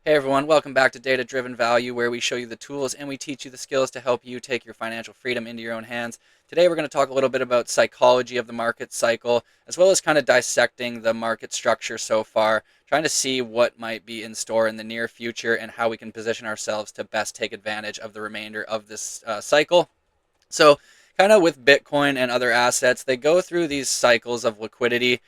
Hey everyone, welcome back to Data Driven Value, where we show you the tools and we teach you the skills to help you take your financial freedom into your own hands. Today we're going to talk a little bit about psychology of the market cycle, as well as kind of dissecting the market structure so far, trying to see what might be in store in the near future and how we can position ourselves to best take advantage of the remainder of this cycle. So, kind of with Bitcoin and other assets, they go through these cycles of liquidity.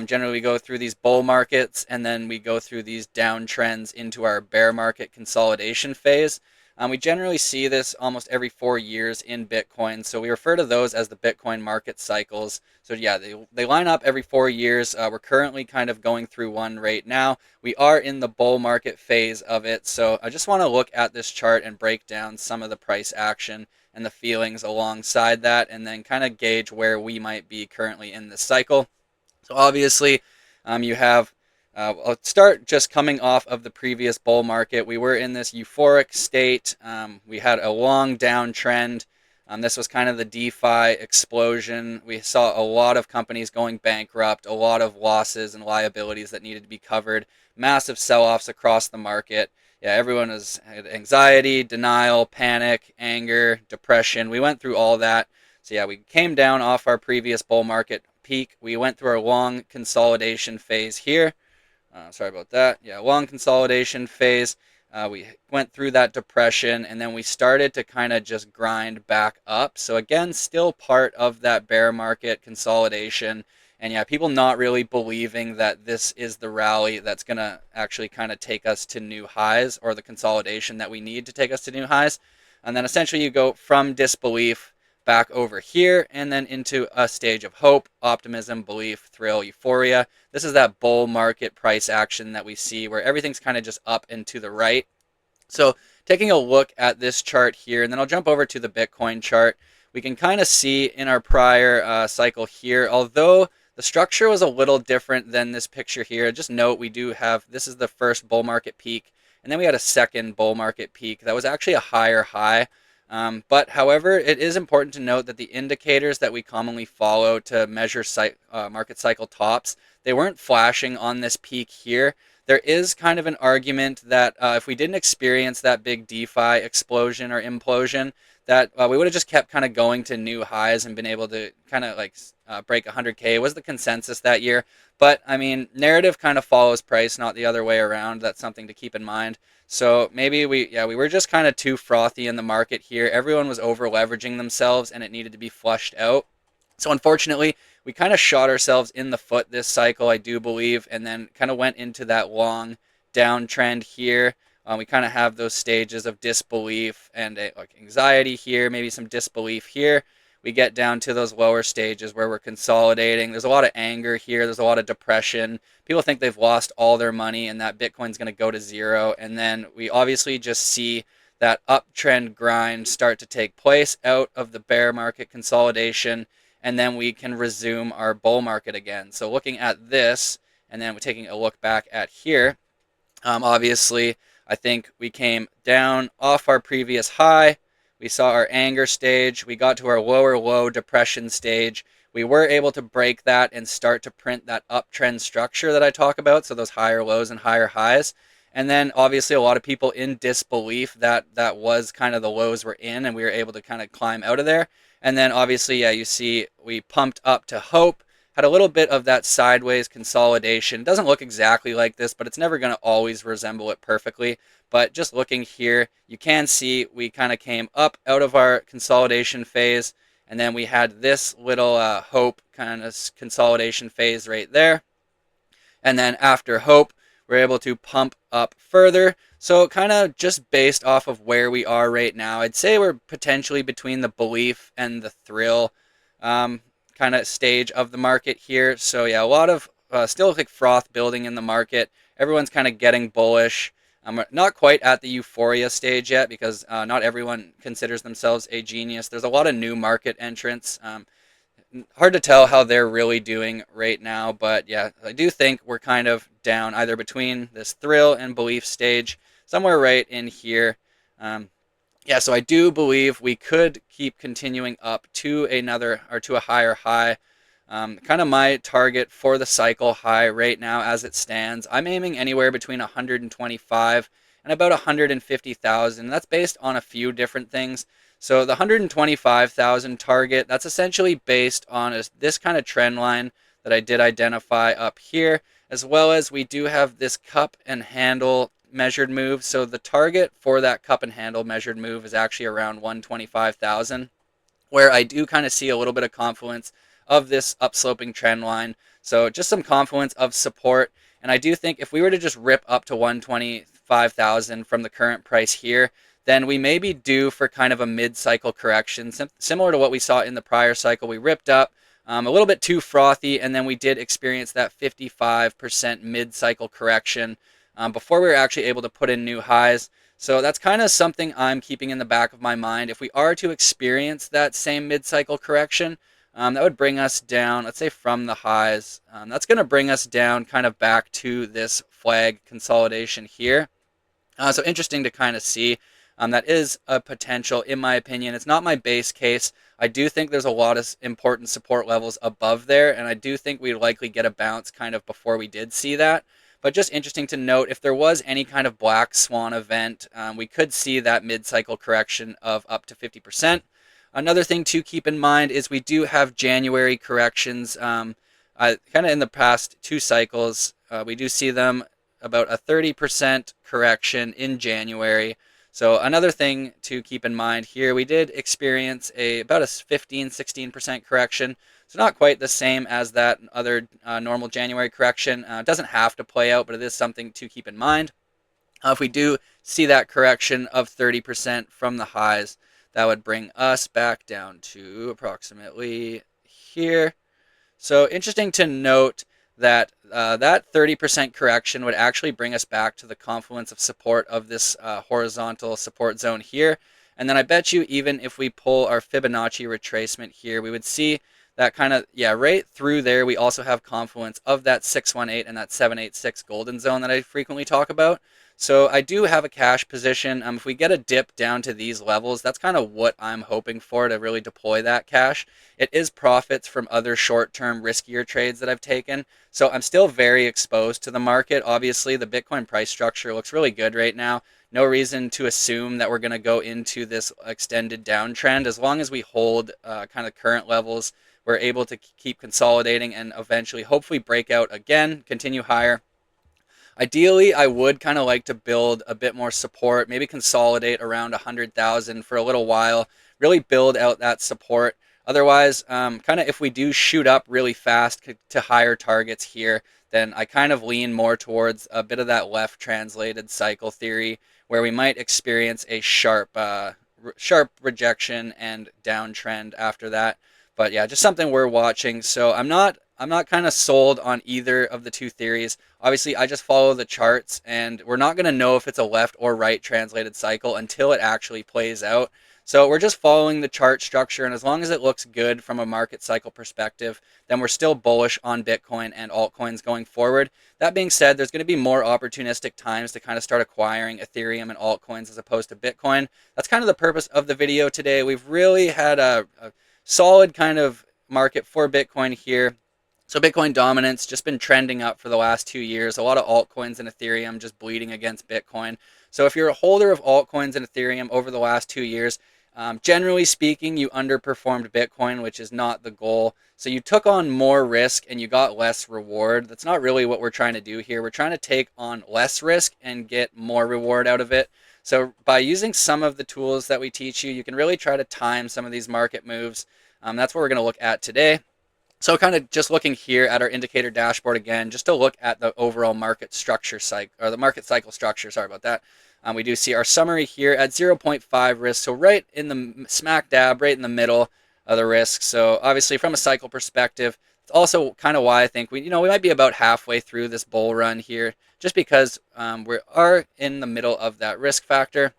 Generally, we go through these bull markets and then we go through these downtrends into our bear market consolidation phase. We generally see this almost every 4 years in Bitcoin. So we refer to those as the Bitcoin market cycles. So yeah, they line up every 4 years. We're currently kind of going through one right now. We are in the bull market phase of it. So I just want to look at this chart and break down some of the price action and the feelings alongside that, and then kind of gauge where we might be currently in this cycle. So obviously, you have, I'll start just coming off of the previous bull market. We were in this euphoric state. We had a long downtrend. This was kind of the DeFi explosion. We saw a lot of companies going bankrupt, a lot of losses and liabilities that needed to be covered, massive sell-offs across the market. Yeah, everyone had anxiety, denial, panic, anger, depression. We went through all that. So yeah, we came down off our previous bull market peak. We went through our long consolidation phase here. Sorry about that. Yeah, long consolidation phase. We went through that depression and then we started to kind of just grind back up. So again, still part of that bear market consolidation. And yeah, people not really believing that this is the rally that's going to actually kind of take us to new highs, or the consolidation that we need to take us to new highs. And then essentially you go from disbelief back over here and then into a stage of hope, optimism, belief, thrill, euphoria. This is that bull market price action that we see where everything's kind of just up and to the right. So taking a look at this chart here, and then I'll jump over to the Bitcoin chart. We can kind of see in our prior cycle here, although the structure was a little different than this picture here. Just note we do have, this is the first bull market peak, and then we had a second bull market peak that was actually a higher high. But however, it is important to note that the indicators that we commonly follow to measure market cycle tops, they weren't flashing on this peak here. There is kind of an argument that if we didn't experience that big DeFi explosion or implosion, that we would have just kept kind of going to new highs and been able to kind of like break 100K was the consensus that year. But I mean, narrative kind of follows price, not the other way around. That's something to keep in mind. So maybe we were just kind of too frothy in the market here. Everyone was over leveraging themselves and it needed to be flushed out. So unfortunately, we kind of shot ourselves in the foot this cycle, I do believe, and then kind of went into that long downtrend here. We kind of have those stages of disbelief and like anxiety here, maybe some disbelief here. We get down to those lower stages where we're consolidating. There's a lot of anger here. There's a lot of depression. People think they've lost all their money and that Bitcoin's going to go to zero. And then we obviously just see that uptrend grind start to take place out of the bear market consolidation, and then we can resume our bull market again. So looking at this, and then we're taking a look back at here, obviously, I think we came down off our previous high. We saw our anger stage. We got to our lower low depression stage. We were able to break that and start to print that uptrend structure that I talk about, so those higher lows and higher highs. And then obviously a lot of people in disbelief that that was kind of the lows we're in, and we were able to kind of climb out of there. And then obviously, yeah, you see we pumped up to hope, had a little bit of that sideways consolidation. It doesn't look exactly like this, but it's never going to always resemble it perfectly. But just looking here, you can see we kind of came up out of our consolidation phase, and then we had this little hope kind of consolidation phase right there. And then after hope, we're able to pump up further. So kind of just based off of where we are right now, I'd say we're potentially between the belief and the thrill kind of stage of the market here. So yeah, a lot of still like froth building in the market. Everyone's kind of getting bullish. We're not quite at the euphoria stage yet because not everyone considers themselves a genius. There's a lot of new market entrants. Hard to tell how they're really doing right now, but yeah, I do think we're kind of down either between this thrill and belief stage, somewhere right in here. Yeah, so I do believe we could keep continuing up to another or to a higher high. Kind of my target for the cycle high right now as it stands, I'm aiming anywhere between 125 and about 150,000. That's based on a few different things. So the 125,000 target, that's essentially based on this kind of trend line that I did identify up here, as well as we do have this cup and handle measured move. So the target for that cup and handle measured move is actually around 125,000, where I do kind of see a little bit of confluence of this upsloping trend line. So just some confluence of support. And I do think if we were to just rip up to 125,000 from the current price here, then we may be due for kind of a mid-cycle correction, similar to what we saw in the prior cycle. We ripped up a little bit too frothy, and then we did experience that 55% mid-cycle correction before we were actually able to put in new highs. So that's kind of something I'm keeping in the back of my mind. If we are to experience that same mid-cycle correction, that would bring us down, let's say from the highs. That's going to bring us down kind of back to this flag consolidation here. So interesting to kind of see. That is a potential, in my opinion. It's not my base case. I do think there's a lot of important support levels above there, and I do think we'd likely get a bounce kind of before we did see that. But just interesting to note, if there was any kind of black swan event, we could see that mid-cycle correction of up to 50%. Another thing to keep in mind is we do have January corrections. Kind of in the past two cycles, we do see them about a 30% correction in January. So another thing to keep in mind here, we did experience about a 15-16% correction. So not quite the same as that other normal January correction. It doesn't have to play out, but it is something to keep in mind. If we do see that correction of 30% from the highs, that would bring us back down to approximately here. So interesting to note that that 30% correction would actually bring us back to the confluence of support of this horizontal support zone here. And then I bet you even if we pull our Fibonacci retracement here, we would see that kind of, right through there, we also have confluence of that 618 and that 786 golden zone that I frequently talk about. So I do have a cash position. If we get a dip down to these levels, that's kind of what I'm hoping for to really deploy that cash. It is profits from other short-term riskier trades that I've taken. So I'm still very exposed to the market. Obviously, the Bitcoin price structure looks really good right now. No reason to assume that we're going to go into this extended downtrend. As long as we hold kind of current levels, we're able to keep consolidating and eventually hopefully break out again, continue higher. Ideally, I would kind of like to build a bit more support, maybe consolidate around 100,000 for a little while, really build out that support. Otherwise, kind of if we do shoot up really fast to higher targets here, then I kind of lean more towards a bit of that left translated cycle theory where we might experience a sharp rejection and downtrend after that. But yeah, just something we're watching. So I'm not kind of sold on either of the two theories. Obviously, I just follow the charts, and we're not going to know if it's a left or right translated cycle until it actually plays out. So we're just following the chart structure, and as long as it looks good from a market cycle perspective, then we're still bullish on Bitcoin and altcoins going forward. That being said, there's going to be more opportunistic times to kind of start acquiring Ethereum and altcoins as opposed to Bitcoin. That's kind of the purpose of the video today. We've really had a solid kind of market for Bitcoin here. So Bitcoin dominance just been trending up for the last 2 years. A lot of altcoins and Ethereum just bleeding against Bitcoin. So if you're a holder of altcoins and Ethereum over the last 2 years, generally speaking, you underperformed Bitcoin, which is not the goal. So you took on more risk and you got less reward. That's not really what we're trying to do here. We're trying to take on less risk and get more reward out of it. So by using some of the tools that we teach you, you can really try to time some of these market moves. That's what we're going to look at today. So kind of just looking here at our indicator dashboard again, just to look at the overall market structure cycle, or the market cycle structure, sorry about that. We do see our summary here at 0.5 risk, so right in the smack dab, right in the middle of the risk. So obviously from a cycle perspective, it's also kind of why I think we might be about halfway through this bull run here, just because we are in the middle of that risk factor.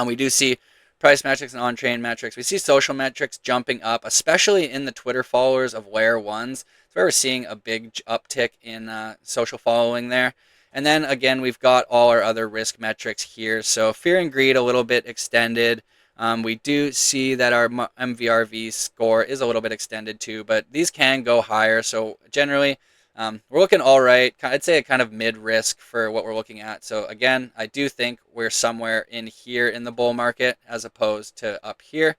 We do see price metrics and on-chain metrics. We see social metrics jumping up, especially in the Twitter followers of layer ones. That's where we're seeing a big uptick in social following there. And then again, we've got all our other risk metrics here. So fear and greed a little bit extended. We do see that our MVRV score is a little bit extended too, but these can go higher. So generally, we're looking all right. I'd say a kind of mid-risk for what we're looking at. So again, I do think we're somewhere in here in the bull market as opposed to up here.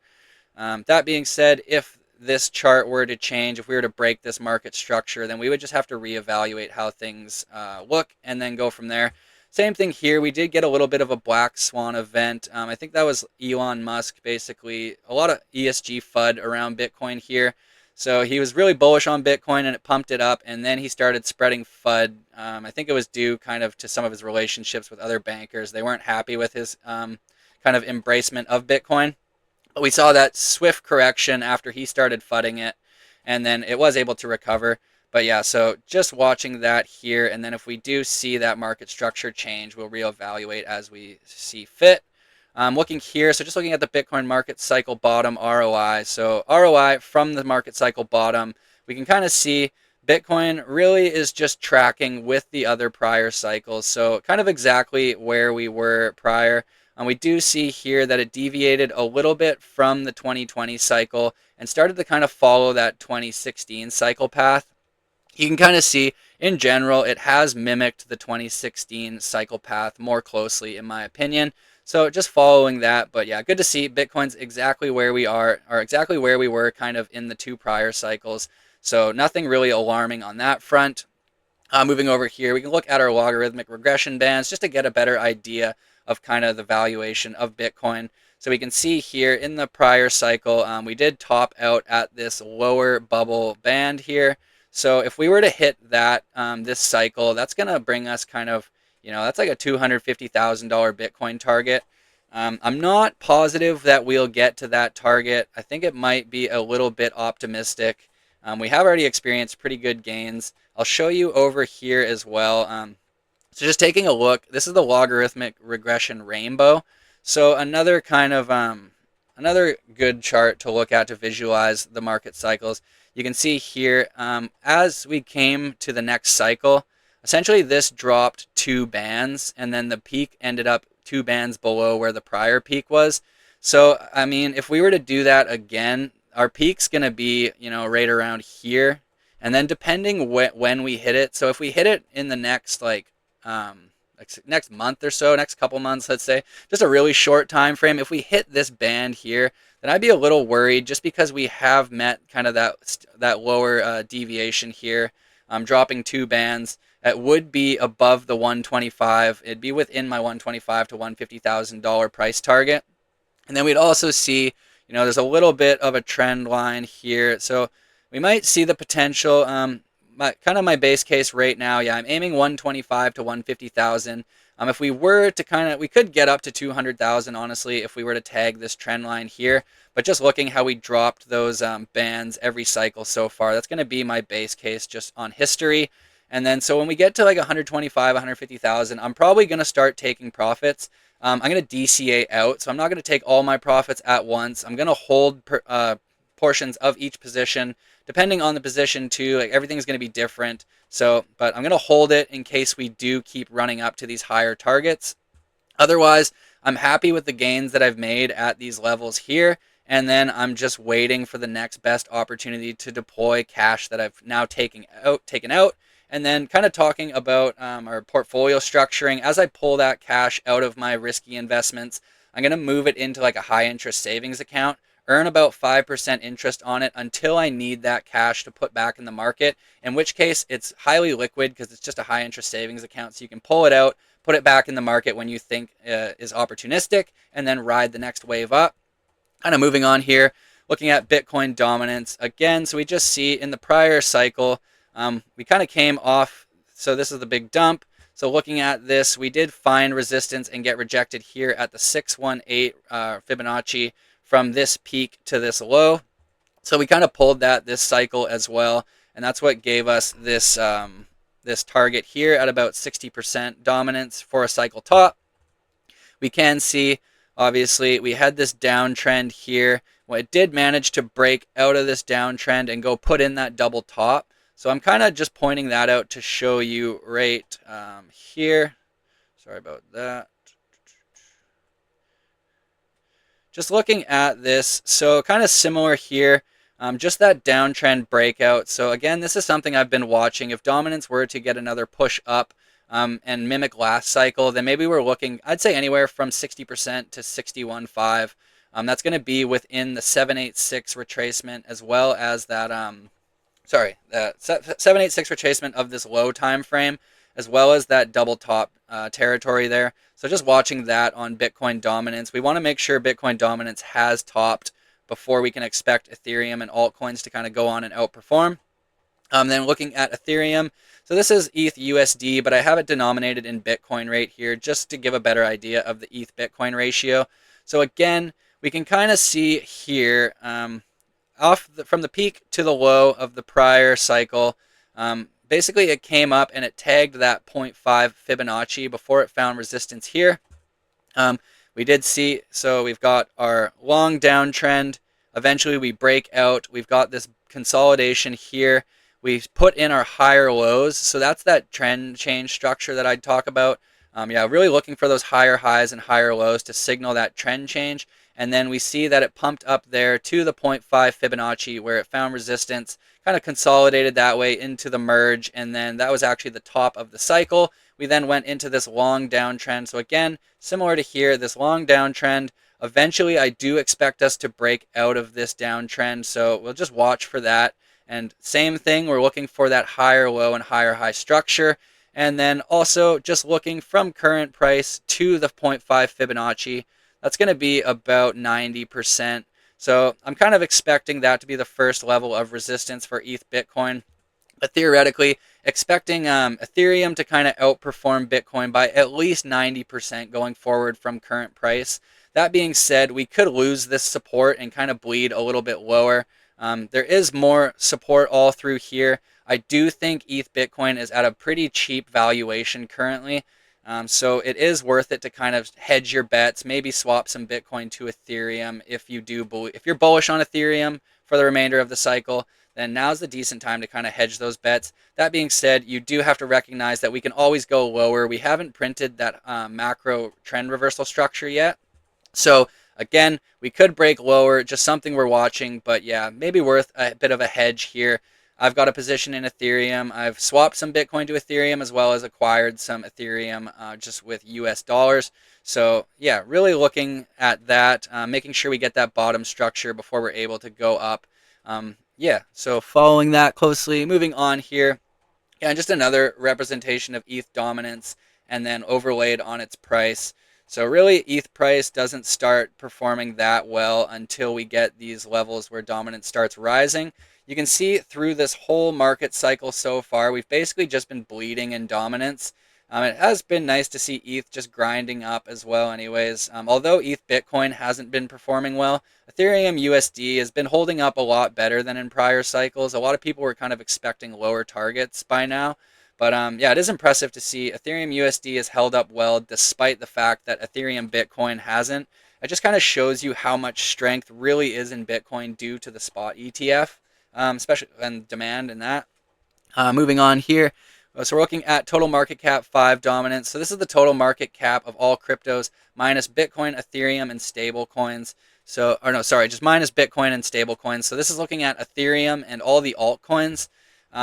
That being said, if this chart were to change, if we were to break this market structure, then we would just have to reevaluate how things look and then go from there. Same thing here. We did get a little bit of a black swan event. I think that was Elon Musk, basically. A lot of ESG FUD around Bitcoin here. So he was really bullish on Bitcoin and it pumped it up, and then he started spreading FUD. I think it was due kind of to some of his relationships with other bankers. They weren't happy with his kind of embracement of Bitcoin. But we saw that swift correction after he started fudding it, and then it was able to recover. But yeah, so just watching that here, and then if we do see that market structure change, we'll reevaluate as we see fit. Looking here, so just looking at the Bitcoin market cycle bottom ROI. So ROI from the market cycle bottom, we can kind of see Bitcoin really is just tracking with the other prior cycles. So kind of exactly where we were prior. We do see here that it deviated a little bit from the 2020 cycle and started to kind of follow that 2016 cycle path. You can kind of see in general it has mimicked the 2016 cycle path more closely, in my opinion. So just following that, but yeah, good to see Bitcoin's exactly where we are, or exactly where we were kind of in the two prior cycles. So nothing really alarming on that front. Moving over here, we can look at our logarithmic regression bands just to get a better idea of kind of the valuation of Bitcoin. So we can see here in the prior cycle, we did top out at this lower bubble band here. So if we were to hit that this cycle, that's going to bring us kind of, that's like a $250,000 Bitcoin target. I'm not positive that we'll get to that target. I think it might be a little bit optimistic. We have already experienced pretty good gains. I'll show you over here as well. So just taking a look, this is the logarithmic regression rainbow. So another kind of another good chart to look at to visualize the market cycles. You can see here as we came to the next cycle, essentially this dropped 2 bands, and then the peak ended up 2 bands below where the prior peak was. So I mean, if we were to do that again, our peak's going to be right around here, and then depending when we hit it. So if we hit it in the next next month or so, next couple months, let's say, just a really short time frame, if we hit this band here, then I'd be a little worried just because we have met kind of that lower deviation here, dropping 2 bands. It would be above the 125. It'd be within my 125 to $150,000 price target. And then we'd also see, there's a little bit of a trend line here. So we might see the potential. Kind of my base case right now, yeah, I'm aiming 125 to 150,000. If we were to we could get up to 200,000, honestly, if we were to tag this trend line here. But just looking how we dropped those bands every cycle so far, that's going to be my base case just on history. And then so when we get to like 125, 150,000, I'm probably going to start taking profits. I'm going to DCA out, so I'm not going to take all my profits at once. I'm going to hold portions of each position, depending on the position too. Like everything's going to be different. So, but I'm going to hold it in case we do keep running up to these higher targets. Otherwise, I'm happy with the gains that I've made at these levels here. And then I'm just waiting for the next best opportunity to deploy cash that I've now taken out. And then kind of talking about our portfolio structuring. As I pull that cash out of my risky investments, I'm going to move it into like a high interest savings account, earn about 5% interest on it until I need that cash to put back in the market, in which case it's highly liquid because it's just a high interest savings account. So you can pull it out, put it back in the market when you think is opportunistic, and then ride the next wave up. Kind of moving on here, looking at Bitcoin dominance again. So we just see in the prior cycle, we kind of came off. So this is the big dump. So looking at this, we did find resistance and get rejected here at the 618 Fibonacci from this peak to this low. So we kind of pulled that this cycle as well, and that's what gave us this this target here at about 60% dominance for a cycle top. We can see, obviously, we had this downtrend here. Well, it did manage to break out of this downtrend and go put in that double top. So I'm kind of just pointing that out to show you right here. Sorry about that. just looking at this, so kind of similar here, just that downtrend breakout. So again, this is something I've been watching. If dominance were to get another push up and mimic last cycle, then maybe we're looking, I'd say anywhere from 60% to 61.5. That's going to be within the 786 retracement, as well as that, the 786 retracement of this low time frame, as well as that double top territory there. So just watching that on Bitcoin dominance. We want to make sure Bitcoin dominance has topped before we can expect Ethereum and altcoins to kind of go on and outperform. Then looking at Ethereum, so this is ETH USD, but I have it denominated in Bitcoin rate here just to give a better idea of the ETH Bitcoin ratio. So again, we can kind of see here from the peak to the low of the prior cycle. Basically, it came up and it tagged that 0.5 Fibonacci before it found resistance here. We did see, so we've got our long downtrend. Eventually, we break out. We've got this consolidation here. We've put in our higher lows. So that's that trend change structure that I'd talk about. Yeah, really looking for those higher highs and higher lows to signal that trend change. And then we see that it pumped up there to the 0.5 Fibonacci where it found resistance, kind of consolidated that way into the merge, and then that was actually the top of the cycle. We then went into this long downtrend. So again, similar to here, this long downtrend. Eventually, I do expect us to break out of this downtrend, so we'll just watch for that. And same thing, we're looking for that higher low and higher high structure. And then also just looking from current price to the 0.5 Fibonacci. That's going to be about 90%. So I'm kind of expecting that to be the first level of resistance for ETH Bitcoin. But theoretically, expecting Ethereum to kind of outperform Bitcoin by at least 90% going forward from current price. That being said, we could lose this support and kind of bleed a little bit lower. There is more support all through here. I do think ETH Bitcoin is at a pretty cheap valuation currently. So it is worth it to kind of hedge your bets, maybe swap some Bitcoin to Ethereum if you're bullish on Ethereum for the remainder of the cycle, then now's the decent time to kind of hedge those bets. That being said, you do have to recognize that we can always go lower. We haven't printed that macro trend reversal structure yet. So again, we could break lower, just something we're watching, but yeah, maybe worth a bit of a hedge here. I've got a position in Ethereum. I've swapped some Bitcoin to Ethereum as well as acquired some Ethereum just with US dollars. So yeah, really looking at that, making sure we get that bottom structure before we're able to go up. Yeah, so following that closely, moving on here. Yeah, just another representation of ETH dominance and then overlaid on its price. So really, ETH price doesn't start performing that well until we get these levels where dominance starts rising. You can see through this whole market cycle so far, we've basically just been bleeding in dominance. It has been nice to see ETH just grinding up as well anyways. Although ETH Bitcoin hasn't been performing well, Ethereum USD has been holding up a lot better than in prior cycles. A lot of people were kind of expecting lower targets by now. But yeah, it is impressive to see Ethereum USD has held up well despite the fact that Ethereum Bitcoin hasn't. It just kind of shows you how much strength really is in Bitcoin due to the spot ETF, especially and demand in that. Moving on here. So we're looking at total market cap 5 dominance. So this is the total market cap of all cryptos minus Bitcoin, Ethereum, and stable coins. So, or no, sorry, just minus Bitcoin and stable coins. So this is looking at Ethereum and all the altcoins.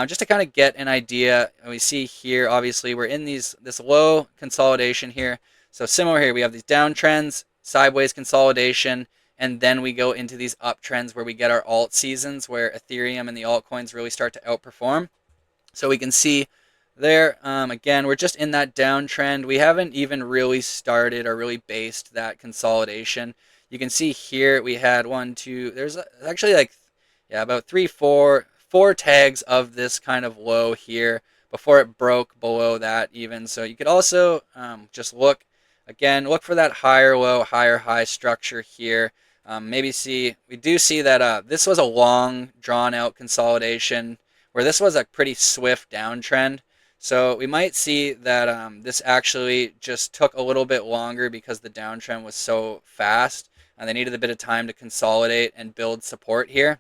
Just to kind of get an idea, we see here, obviously, we're in this low consolidation here. So similar here, we have these downtrends, sideways consolidation, and then we go into these uptrends where we get our alt seasons, where Ethereum and the altcoins really start to outperform. So we can see there, again, we're just in that downtrend. We haven't even really started or really based that consolidation. You can see here we had there's actually like, yeah, about four tags of this kind of low here before it broke below that even. So you could also just look for that higher low, higher high structure here. We do see that this was a long drawn out consolidation where this was a pretty swift downtrend. So we might see that this actually just took a little bit longer because the downtrend was so fast and they needed a bit of time to consolidate and build support here.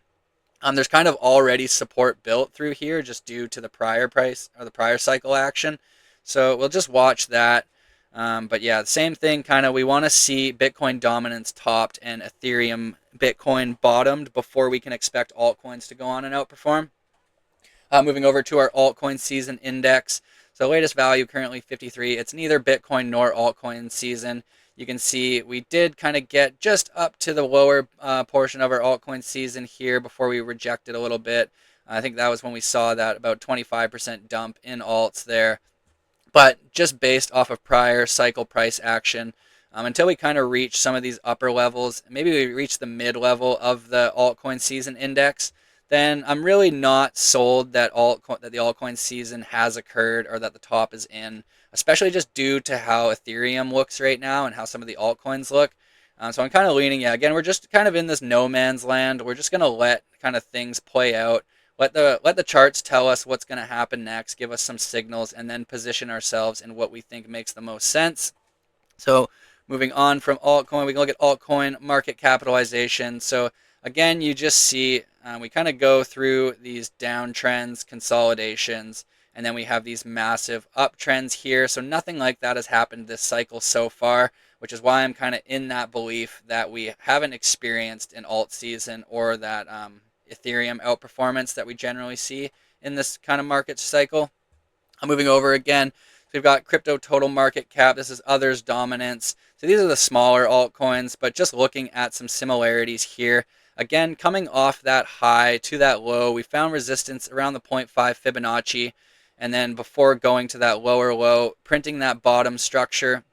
There's kind of already support built through here just due to the prior price or the prior cycle action. So we'll just watch that. But yeah, the same thing, kind of, we want to see Bitcoin dominance topped and Ethereum Bitcoin bottomed before we can expect altcoins to go on and outperform. Moving over to our altcoin season index. So latest value currently 53. It's neither Bitcoin nor altcoin season. You can see we did kind of get just up to the lower portion of our altcoin season here before we rejected a little bit. I think that was when we saw that about 25% dump in alts there. But just based off of prior cycle price action, until we kind of reach some of these upper levels, maybe we reach the mid level of the altcoin season index, then I'm really not sold that the altcoin season has occurred or that the top is in, especially just due to how Ethereum looks right now and how some of the altcoins look. So I'm kind of leaning, yeah, again, we're just kind of in this no man's land. We're just going to let kind of things play out. Let the charts tell us what's going to happen next, give us some signals, and then position ourselves in what we think makes the most sense. So moving on from altcoin, we can look at altcoin market capitalization. So again, you just see we kind of go through these downtrends, consolidations, and then we have these massive uptrends here. So nothing like that has happened this cycle so far, which is why I'm kind of in that belief that we haven't experienced an alt season or that Ethereum outperformance that we generally see in this kind of market cycle. I'm moving over again. So we've got crypto total market cap. This is others dominance. So these are the smaller altcoins, but just looking at some similarities here. Again, coming off that high to that low, we found resistance around the 0.5 Fibonacci, and then before going to that lower low, printing that bottom structure,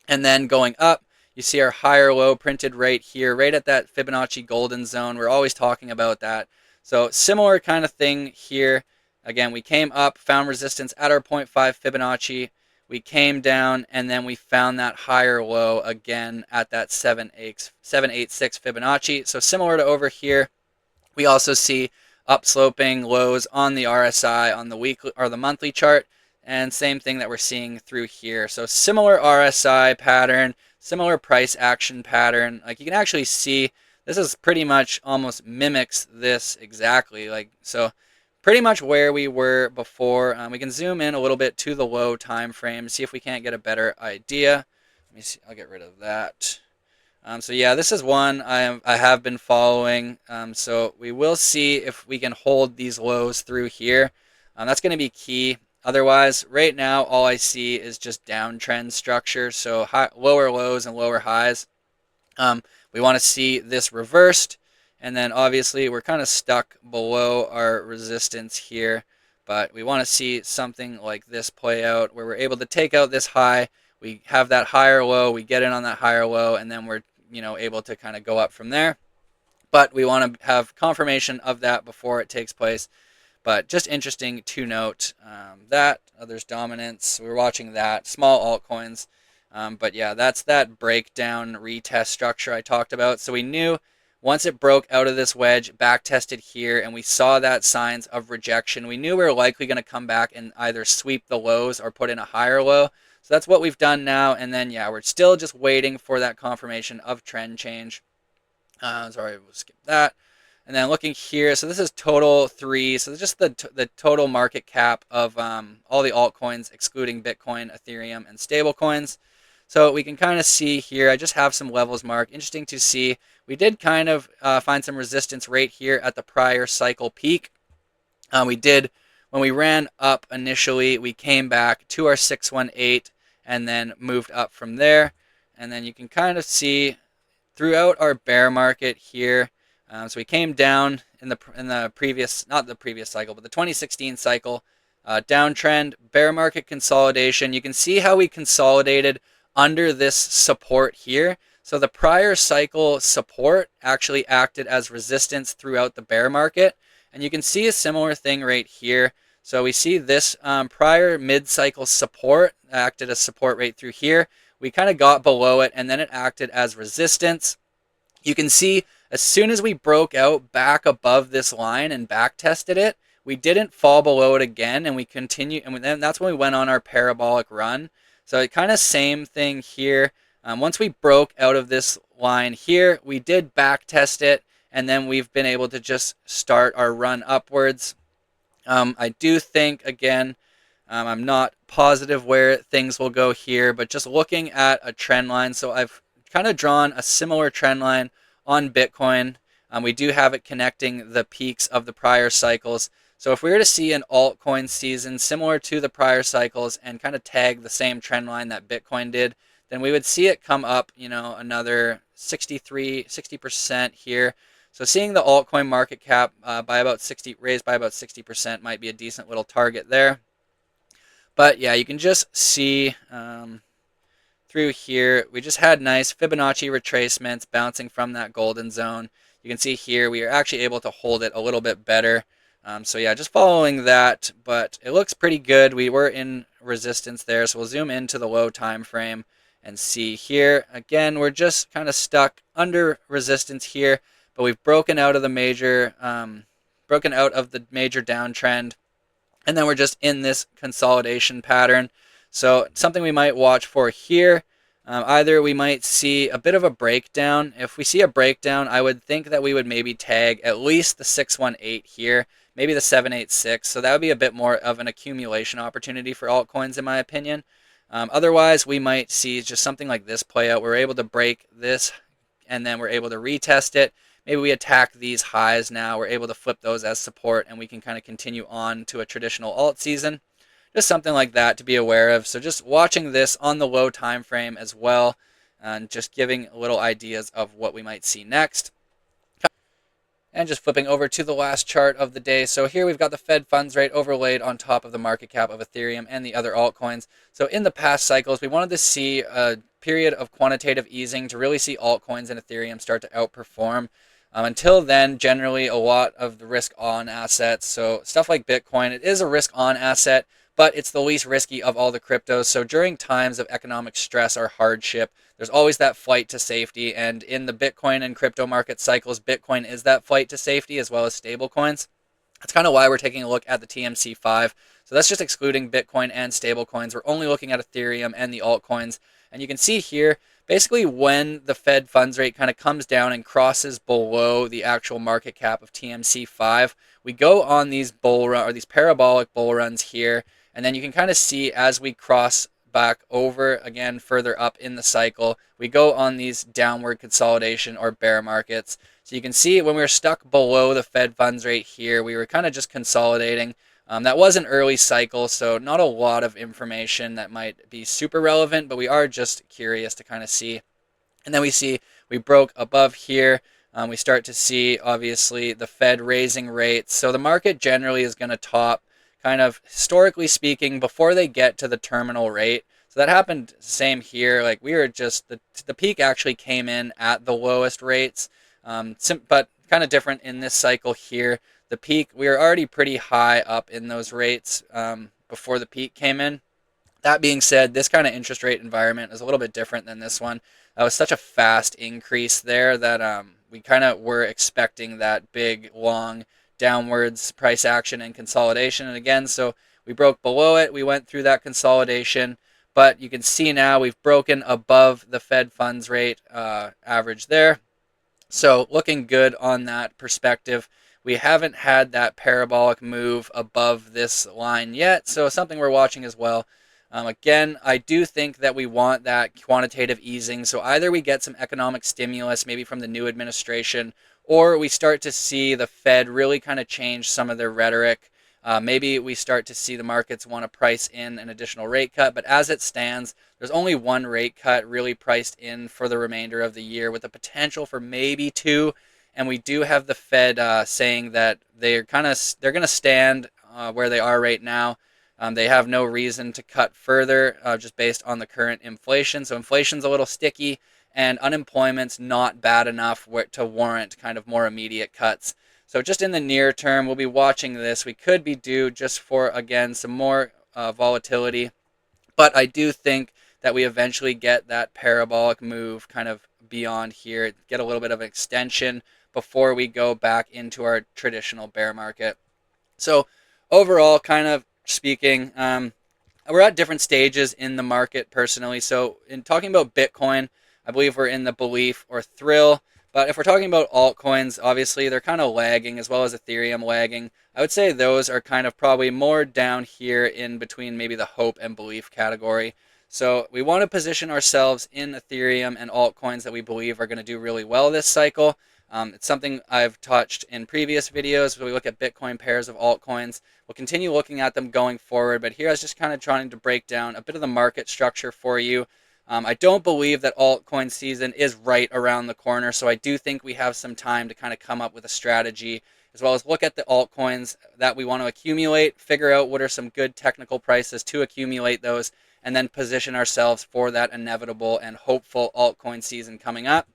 and then going up, you see our higher low printed right here, right at that Fibonacci golden zone. We're always talking about that. So similar kind of thing here. Again, we came up, found resistance at our 0.5 Fibonacci. We came down, and then we found that higher low again at that 786 Fibonacci. So similar to over here, we also see upsloping lows on the RSI on the weekly or the monthly chart, and same thing that we're seeing through here. So similar RSI pattern, similar price action pattern. Like you can actually see, this is pretty much almost mimics this exactly. Like so, pretty much where we were before. We can zoom in a little bit to the low time frame, see if we can't get a better idea. Let me see. I'll get rid of that. So yeah, this is one I have been following. So we will see if we can hold these lows through here. That's going to be key. Otherwise, right now, all I see is just downtrend structure. So lower lows and lower highs. We want to see this reversed. And then obviously we're kind of stuck below our resistance here. But we want to see something like this play out where we're able to take out this high. We have that higher low. We get in on that higher low. And then we're able to kind of go up from there. But we want to have confirmation of that before it takes place. But just interesting to note that others dominance. We're watching that small altcoins. But yeah, that's that breakdown retest structure I talked about. So we knew once it broke out of this wedge, back tested here, and we saw that signs of rejection, we knew we were likely going to come back and either sweep the lows or put in a higher low. So that's what we've done now. And then, yeah, we're still just waiting for that confirmation of trend change. Sorry, we'll skip that. And then looking here, so this is total 3. So just the total market cap of all the altcoins, excluding Bitcoin, Ethereum, and stablecoins. So we can kind of see here, I just have some levels marked. Interesting to see. We did kind of find some resistance right here at the prior cycle peak. We did, when we ran up initially, we came back to our 618 and then moved up from there. And then you can kind of see throughout our bear market here, so we came down in the previous, not the previous cycle, but the 2016 cycle, downtrend, bear market consolidation. You can see how we consolidated under this support here. So the prior cycle support actually acted as resistance throughout the bear market. And you can see a similar thing right here. So we see this prior mid-cycle support acted as support right through here. We kind of got below it, and then it acted as resistance. You can see as soon as we broke out back above this line and back tested it, we didn't fall below it again, and we continued, and then that's when we went on our parabolic run. So it kind of same thing here. Once we broke out of this line here, we did back test it, and then we've been able to just start our run upwards. I do think, again, I'm not positive where things will go here, but just looking at a trend line. So I've kind of drawn a similar trend line on Bitcoin. We do have it connecting the peaks of the prior cycles. So if we were to see an altcoin season similar to the prior cycles and kind of tag the same trend line that Bitcoin did, then we would see it come up, another 60% here. So seeing the altcoin market cap by about 60, raised by about 60% might be a decent little target there. But yeah, you can just see through here, we just had nice Fibonacci retracements bouncing from that golden zone. You can see here we are actually able to hold it a little bit better. So yeah, just following that, but it looks pretty good. We were in resistance there, so we'll zoom into the low time frame and see here. Again, we're just kind of stuck under resistance here, but we've broken out of the major downtrend. And then we're just in this consolidation pattern. So something we might watch for here, either we might see a bit of a breakdown. If we see a breakdown, I would think that we would maybe tag at least the 618 here, maybe the 786. So that would be a bit more of an accumulation opportunity for altcoins in my opinion. Otherwise, we might see just something like this play out. We're able to break this and then we're able to retest it. Maybe we attack these highs now. We're able to flip those as support and we can kind of continue on to a traditional alt season. Just something like that to be aware of. So just watching this on the low time frame as well and just giving little ideas of what we might see next. And just flipping over to the last chart of the day. So here we've got the Fed funds rate overlaid on top of the market cap of Ethereum and the other altcoins. So in the past cycles, we wanted to see a period of quantitative easing to really see altcoins and Ethereum start to outperform. Until then, generally a lot of the risk on assets. So stuff like Bitcoin, it is a risk on asset, but it's the least risky of all the cryptos. So during times of economic stress or hardship, there's always that flight to safety. And in the Bitcoin and crypto market cycles, Bitcoin is that flight to safety as well as stablecoins. That's kind of why we're taking a look at the TMC5. So that's just excluding Bitcoin and stablecoins. We're only looking at Ethereum and the altcoins. And you can see here, basically when the Fed funds rate kind of comes down and crosses below the actual market cap of TMC5, we go on these bull run or these parabolic bull runs here. And then you can kind of see as we cross back over again further up in the cycle, we go on these downward consolidation or bear markets. So you can see when we were stuck below the Fed funds rate here, we were kind of just consolidating. That was an early cycle, so not a lot of information that might be super relevant, but we are just curious to kind of see. And then we see we broke above here. We start to see, obviously, the Fed raising rates. So the market generally is going to top, kind of historically speaking, before they get to the terminal rate. So that happened same here. Like we were just, the peak actually came in at the lowest rates, but kind of different in this cycle here. The peak, we were already pretty high up in those rates before the peak came in. That being said, this kind of interest rate environment is a little bit different than this one. That was such a fast increase there that we kind of were expecting that big, long downwards price action and consolidation. And again, so we broke below it. We went through that consolidation. But you can see now we've broken above the Fed funds rate average there. So looking good on that perspective. We haven't had that parabolic move above this line yet, so something we're watching as well. Again, I do think that we want that quantitative easing, so either we get some economic stimulus, maybe from the new administration, or we start to see the Fed really kind of change some of their rhetoric. Maybe we start to see the markets want to price in an additional rate cut, but as it stands, there's only one rate cut really priced in for the remainder of the year with the potential for maybe two. And we do have the Fed saying that they're going to stand where they are right now. They have no reason to cut further just based on the current inflation. So inflation's a little sticky and unemployment's not bad enough to warrant kind of more immediate cuts. So just in the near term, we'll be watching this. We could be due just for, again, some more volatility. But I do think that we eventually get that parabolic move kind of beyond here, get a little bit of an extension before we go back into our traditional bear market. So overall, kind of speaking, we're at different stages in the market personally. So in talking about Bitcoin, I believe we're in the belief or thrill. But if we're talking about altcoins, obviously they're kind of lagging, as well as Ethereum lagging. I would say those are kind of probably more down here in between maybe the hope and belief category. So we want to position ourselves in Ethereum and altcoins that we believe are going to do really well this cycle. It's something I've touched in previous videos where we look at Bitcoin pairs of altcoins. We'll continue looking at them going forward, but here I was just kind of trying to break down a bit of the market structure for you. I don't believe that altcoin season is right around the corner, so I do think we have some time to kind of come up with a strategy, as well as look at the altcoins that we want to accumulate, figure out what are some good technical prices to accumulate those, and then position ourselves for that inevitable and hopeful altcoin season coming up.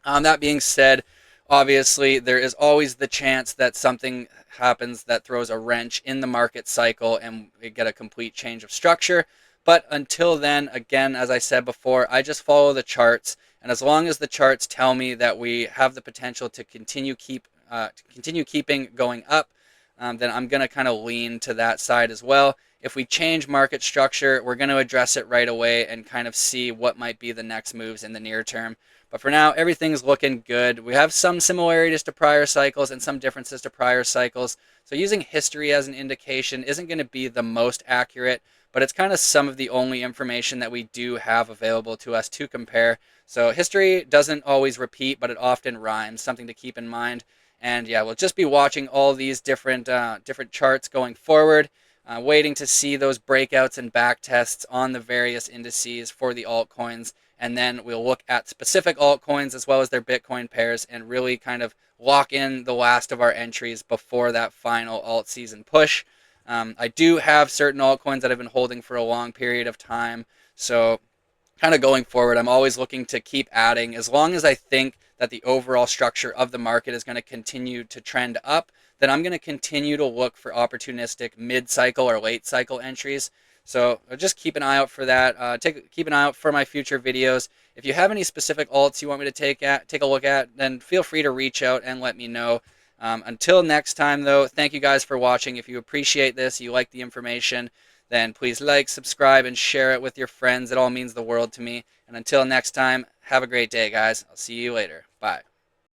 That being said, obviously there is always the chance that something happens that throws a wrench in the market cycle and we get a complete change of structure. But until then, again, as I said before, I just follow the charts, and as long as the charts tell me that we have the potential to continue keeping going up, then I'm going to kind of lean to that side as well. If we change market structure, we're going to address it right away and kind of see what might be the next moves in the near term. But for now, everything's looking good. We have some similarities to prior cycles and some differences to prior cycles. So using history as an indication isn't going to be the most accurate, but it's kind of some of the only information that we do have available to us to compare. So history doesn't always repeat, but it often rhymes, something to keep in mind. And yeah, we'll just be watching all these different charts going forward, waiting to see those breakouts and back tests on the various indices for the altcoins. And then we'll look at specific altcoins as well as their Bitcoin pairs and really kind of lock in the last of our entries before that final alt season push. I do have certain altcoins that I've been holding for a long period of time. So kind of going forward, I'm always looking to keep adding. As long as I think that the overall structure of the market is going to continue to trend up, then I'm going to continue to look for opportunistic mid-cycle or late-cycle entries. So just keep an eye out for that. Keep an eye out for my future videos. If you have any specific alts you want me to take a look at, then feel free to reach out and let me know. Until next time, though, thank you guys for watching. If you appreciate this, you like the information, then please like, subscribe, and share it with your friends. It all means the world to me. And until next time, have a great day, guys. I'll see you later. Bye.